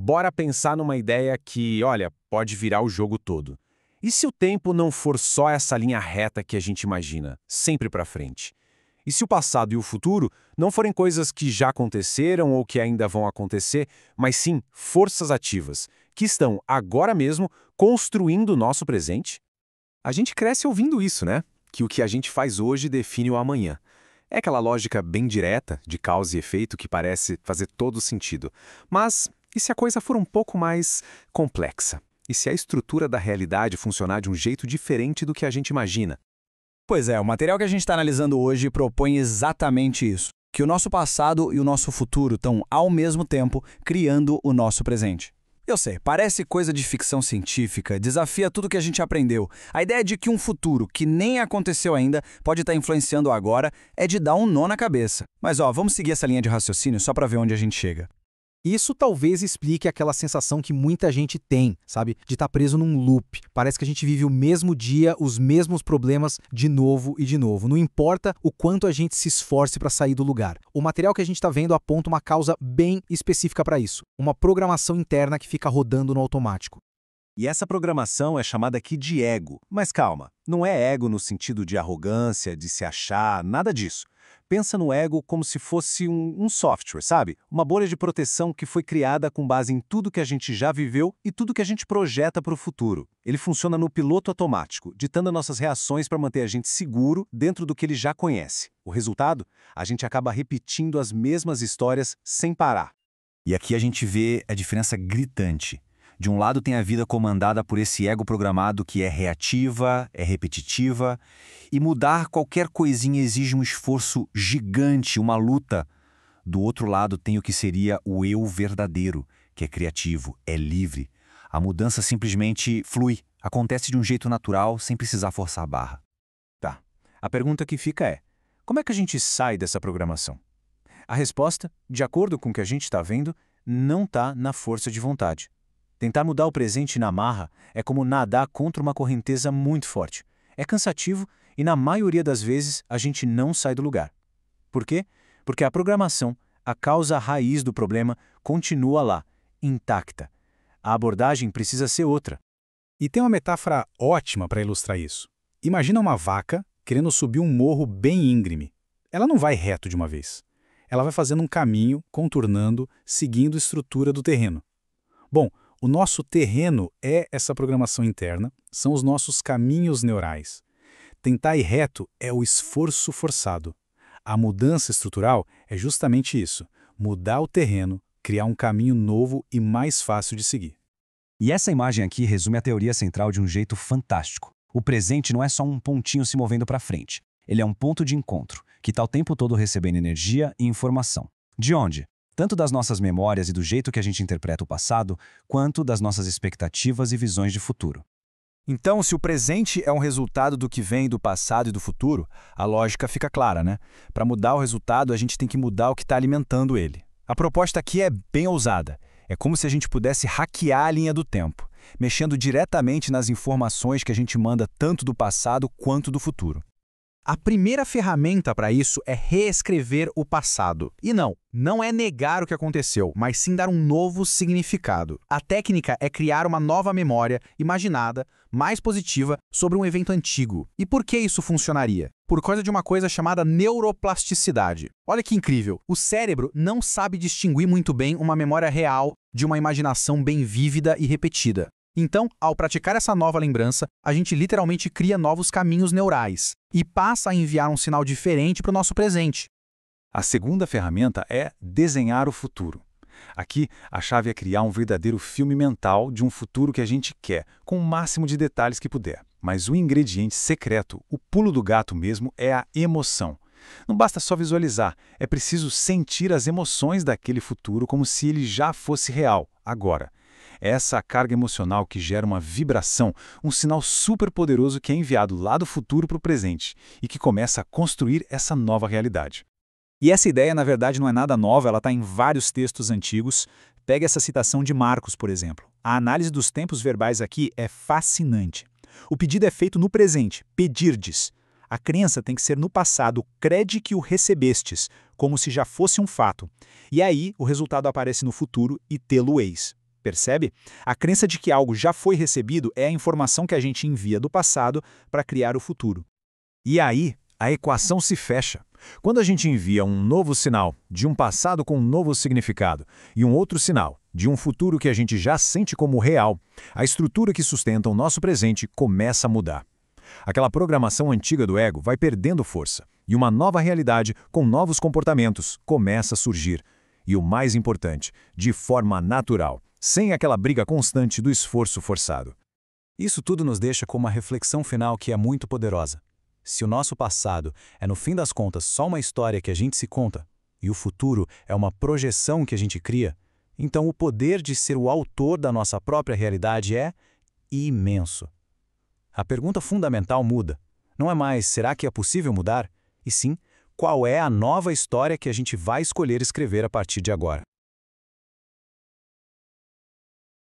bora pensar numa ideia que, olha, pode virar o jogo todo. E se o tempo não for só essa linha reta que a gente imagina, sempre para frente? E se o passado e o futuro não forem coisas que já aconteceram ou que ainda vão acontecer, mas sim forças ativas, que estão agora mesmo construindo o nosso presente? A gente cresce ouvindo isso, né? Que o que a gente faz hoje define o amanhã. É aquela lógica bem direta, de causa e efeito, que parece fazer todo sentido. Mas e se a coisa for um pouco mais complexa? E se a estrutura da realidade funcionar de um jeito diferente do que a gente imagina? Pois é, o material que a gente está analisando hoje propõe exatamente isso. Que o nosso passado e o nosso futuro estão, ao mesmo tempo, criando o nosso presente. Eu sei, parece coisa de ficção científica, desafia tudo que a gente aprendeu. A ideia de que um futuro que nem aconteceu ainda pode estar influenciando agora é de dar um nó na cabeça. Mas vamos seguir essa linha de raciocínio só para ver onde a gente chega. Isso talvez explique aquela sensação que muita gente tem, sabe? De estar preso num loop. Parece que a gente vive o mesmo dia, os mesmos problemas de novo e de novo. Não importa o quanto a gente se esforce para sair do lugar. O material que a gente está vendo aponta uma causa bem específica para isso. Uma programação interna que fica rodando no automático. E essa programação é chamada aqui de ego. Mas calma, não é ego no sentido de arrogância, de se achar, nada disso. Pensa no ego como se fosse um software, sabe? Uma bolha de proteção que foi criada com base em tudo que a gente já viveu e tudo que a gente projeta para o futuro. Ele funciona no piloto automático, ditando nossas reações para manter a gente seguro dentro do que ele já conhece. O resultado? A gente acaba repetindo as mesmas histórias sem parar. E aqui a gente vê a diferença gritante. De um lado tem a vida comandada por esse ego programado que é reativa, é repetitiva, e mudar qualquer coisinha exige um esforço gigante, uma luta. Do outro lado tem o que seria o eu verdadeiro, que é criativo, é livre. A mudança simplesmente flui, acontece de um jeito natural, sem precisar forçar a barra. Tá. A pergunta que fica é, como é que a gente sai dessa programação? A resposta, de acordo com o que a gente está vendo, não está na força de vontade. Tentar mudar o presente na marra é como nadar contra uma correnteza muito forte. É cansativo e, na maioria das vezes, a gente não sai do lugar. Por quê? Porque a programação, a causa raiz do problema, continua lá, intacta. A abordagem precisa ser outra. E tem uma metáfora ótima para ilustrar isso. Imagina uma vaca querendo subir um morro bem íngreme. Ela não vai reto de uma vez. Ela vai fazendo um caminho, contornando, seguindo a estrutura do terreno. Bom, o nosso terreno é essa programação interna, são os nossos caminhos neurais. Tentar ir reto é o esforço forçado. A mudança estrutural é justamente isso, mudar o terreno, criar um caminho novo e mais fácil de seguir. E essa imagem aqui resume a teoria central de um jeito fantástico. O presente não é só um pontinho se movendo para frente. Ele é um ponto de encontro, que está o tempo todo recebendo energia e informação. De onde? Tanto das nossas memórias e do jeito que a gente interpreta o passado, quanto das nossas expectativas e visões de futuro. Então, se o presente é um resultado do que vem do passado e do futuro, a lógica fica clara, né? Para mudar o resultado, a gente tem que mudar o que está alimentando ele. A proposta aqui é bem ousada. É como se a gente pudesse hackear a linha do tempo, mexendo diretamente nas informações que a gente manda tanto do passado quanto do futuro. A primeira ferramenta para isso é reescrever o passado. E não é negar o que aconteceu, mas sim dar um novo significado. A técnica é criar uma nova memória imaginada, mais positiva, sobre um evento antigo. E por que isso funcionaria? Por causa de uma coisa chamada neuroplasticidade. Olha que incrível! O cérebro não sabe distinguir muito bem uma memória real de uma imaginação bem vívida e repetida. Então, ao praticar essa nova lembrança, a gente literalmente cria novos caminhos neurais e passa a enviar um sinal diferente para o nosso presente. A segunda ferramenta é desenhar o futuro. Aqui, a chave é criar um verdadeiro filme mental de um futuro que a gente quer, com o máximo de detalhes que puder. Mas o ingrediente secreto, o pulo do gato mesmo, é a emoção. Não basta só visualizar, é preciso sentir as emoções daquele futuro como se ele já fosse real, agora. É essa carga emocional que gera uma vibração, um sinal super poderoso que é enviado lá do futuro para o presente e que começa a construir essa nova realidade. E essa ideia, na verdade, não é nada nova, ela está em vários textos antigos. Pega essa citação de Marcos, por exemplo. A análise dos tempos verbais aqui é fascinante. O pedido é feito no presente, pedirdes. A crença tem que ser no passado, crede que o recebestes, como se já fosse um fato. E aí, o resultado aparece no futuro e tê-lo-eis. Percebe? A crença de que algo já foi recebido é a informação que a gente envia do passado para criar o futuro. E aí, a equação se fecha. Quando a gente envia um novo sinal de um passado com um novo significado e um outro sinal de um futuro que a gente já sente como real, a estrutura que sustenta o nosso presente começa a mudar. Aquela programação antiga do ego vai perdendo força e uma nova realidade com novos comportamentos começa a surgir. E o mais importante, de forma natural, sem aquela briga constante do esforço forçado. Isso tudo nos deixa com uma reflexão final que é muito poderosa. Se o nosso passado é, no fim das contas, só uma história que a gente se conta, e o futuro é uma projeção que a gente cria, então o poder de ser o autor da nossa própria realidade é imenso. A pergunta fundamental muda. Não é mais, será que é possível mudar? E sim, qual é a nova história que a gente vai escolher escrever a partir de agora?